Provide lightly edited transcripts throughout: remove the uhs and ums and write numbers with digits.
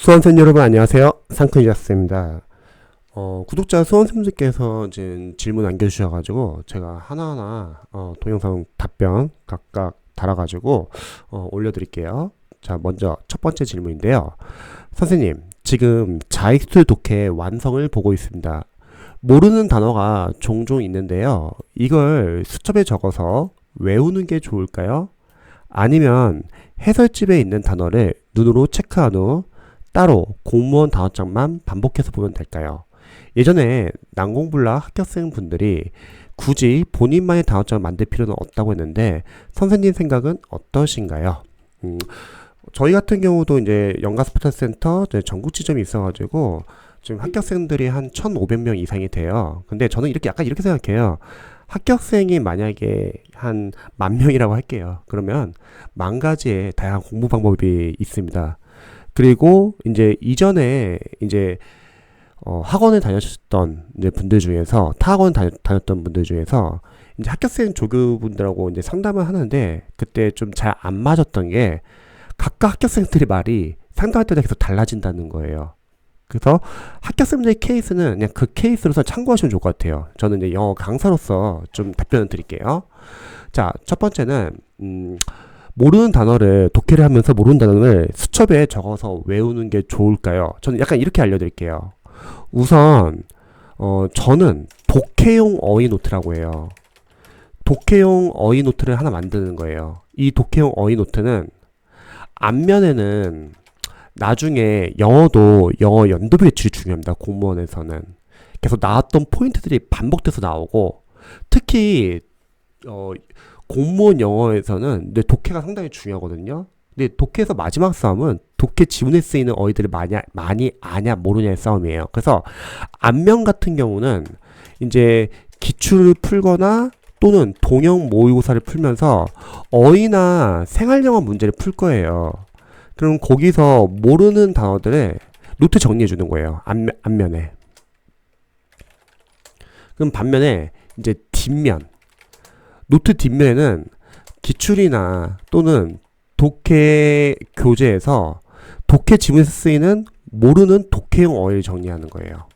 수험생 여러분 안녕하세요. 상큼이었습니다. 구독자 수험생분들께서 이제 질문 남겨주셔가지고 제가 하나하나 동영상 답변 각각 달아가지고 올려드릴게요. 자, 먼저 첫 번째 질문인데요. 선생님, 지금 자익수 독해 완성을 보고 있습니다. 모르는 단어가 종종 있는데요. 이걸 수첩에 적어서 외우는 게 좋을까요? 아니면 해설집에 있는 단어를 눈으로 체크한 후 따로 공무원 단어장만 반복해서 보면 될까요? 예전에 난공불락 합격생 분들이 굳이 본인만의 단어장을 만들 필요는 없다고 했는데 선생님 생각은 어떠신가요? 저희 같은 경우도 이제 연가스포츠센터 전국 지점이 있어가지고 지금 합격생들이 한 1,500명 이상이 돼요. 근데 저는 약간 이렇게 생각해요. 합격생이 만약에 한 10,000명이라고 할게요. 그러면 10,000가지의 다양한 공부 방법이 있습니다. 그리고 이제 이전에 이제 학원을 다녔던 이제 분들 중에서 타학원 다녔던 분들 중에서 이제 합격생 조교분들하고 이제 상담을 하는데 그때 좀 잘 안 맞았던 게 각각 합격생들의 말이 상담할 때마다 계속 달라진다는 거예요. 그래서 합격생들의 케이스는 그냥 그 케이스로서 참고하시면 좋을 것 같아요. 저는 이제 영어 강사로서 좀 답변을 드릴게요. 자, 첫 번째는 모르는 단어를 독해를 하면서 모르는 단어를 수첩에 적어서 외우는 게 좋을까요? 저는 약간 이렇게 알려드릴게요. 우선 저는 독해용 어휘 노트라고 해요. 독해용 어휘 노트를 하나 만드는 거예요. 이 독해용 어휘 노트는 앞면에는 나중에 영어도 영어 연도비 외출이 중요합니다. 공무원에서는 계속 나왔던 포인트들이 반복돼서 나오고 특히 공무원 영어에서는 독해가 상당히 중요하거든요. 근데 독해에서 마지막 싸움은 독해 지문에 쓰이는 어휘들을 많이 아냐 모르냐의 싸움이에요. 그래서 앞면 같은 경우는 이제 기출을 풀거나 또는 동형 모의고사를 풀면서 어휘나 생활영어 문제를 풀 거예요. 그럼 거기서 모르는 단어들을 노트 정리해 주는 거예요. 앞면에. 그럼 반면에 이제 뒷면 노트 뒷면에는 기출이나 또는 독해 교재에서 독해 지문에서 쓰이는 모르는 독해용 어휘를 정리하는 거예요.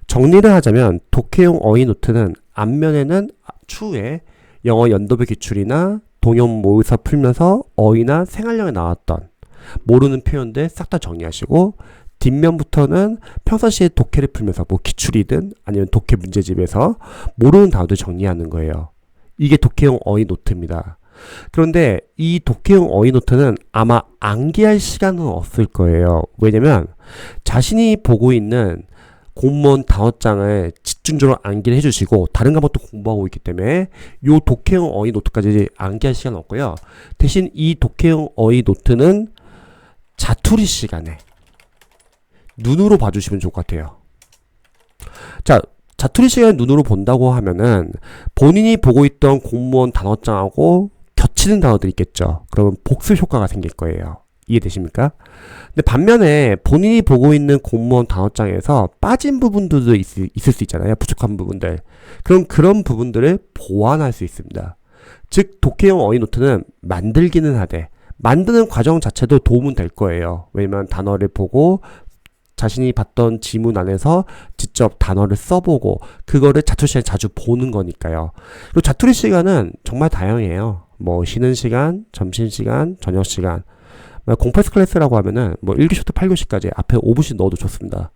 정리를 하자면 독해용 어휘 노트는 앞면에는 추후에 영어 연도별 기출이나 동형 모의고사 풀면서 어휘나 생활령에 나왔던 모르는 표현들 싹 다 정리하시고 뒷면부터는 평상시에 독해를 풀면서 뭐 기출이든 아니면 독해 문제집에서 모르는 단어들 정리하는 거예요. 이게 독해용 어휘 노트입니다. 그런데 이 독해용 어휘 노트는 아마 암기할 시간은 없을 거예요. 왜냐면 자신이 보고 있는 공무원 단어장을 집중적으로 암기를 해주시고 다른 과목도 공부하고 있기 때문에 이 독해용 어휘 노트까지 암기할 시간은 없고요. 대신 이 독해용 어휘 노트는 자투리 시간에 눈으로 봐주시면 좋을 것 같아요. 자, 자투리 시간에 눈으로 본다고 하면은 본인이 보고 있던 공무원 단어장하고 겹치는 단어들이 있겠죠. 그러면 복습 효과가 생길 거예요. 이해되십니까? 근데 반면에 본인이 보고 있는 공무원 단어장에서 빠진 부분들도 있을 수 있잖아요. 부족한 부분들. 그럼 그런 부분들을 보완할 수 있습니다. 즉 독해용 어휘 노트는 만들기는 하되 만드는 과정 자체도 도움은 될 거예요. 왜냐면 단어를 보고 자신이 봤던 지문 안에서 직접 단어를 써보고 그거를 자투리 시간에 자주 보는 거니까요. 그리고 자투리 시간은 정말 다양해요. 뭐 쉬는 시간, 점심시간, 저녁시간 08 클래스라고 하면은 뭐 1교시부터 8교시까지 앞에 5분씩 넣어도 좋습니다.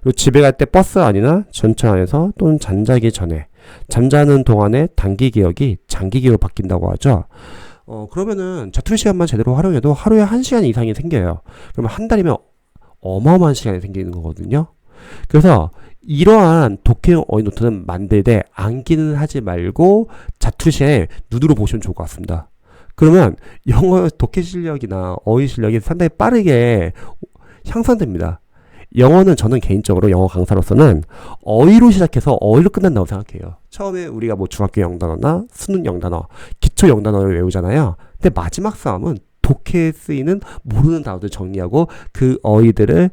그리고 집에 갈 때 버스 안이나 전철 안에서 또는 잠자기 전에 잠자는 동안에 단기 기억이 장기 기억으로 바뀐다고 하죠. 그러면은 자투리 시간만 제대로 활용해도 하루에 1시간 이상이 생겨요. 그러면 한 달이면 어마어마한 시간이 생기는 거거든요. 그래서 이러한 독해용 어휘 노트는 만들 때 암기는 하지 말고 자투리 시간에 눈으로 보시면 좋을 것 같습니다. 그러면 영어 독해 실력이나 어휘 실력이 상당히 빠르게 향상됩니다. 영어는 저는 개인적으로 영어 강사로서는 어휘로 시작해서 어휘로 끝난다고 생각해요. 처음에 우리가 뭐 중학교 영단어나 수능 영단어, 기초 영단어를 외우잖아요. 근데 마지막 싸움은 독해에 쓰이는 모르는 단어들 정리하고 그 어휘들을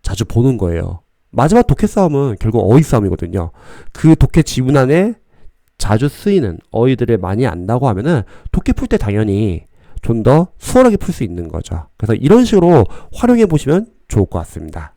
자주 보는 거예요. 마지막 독해 싸움은 결국 어휘 싸움이거든요. 그 독해 지문 안에 자주 쓰이는 어휘들을 많이 안다고 하면은 독해 풀 때 당연히 좀 더 수월하게 풀 수 있는 거죠. 그래서 이런 식으로 활용해 보시면 좋을 것 같습니다.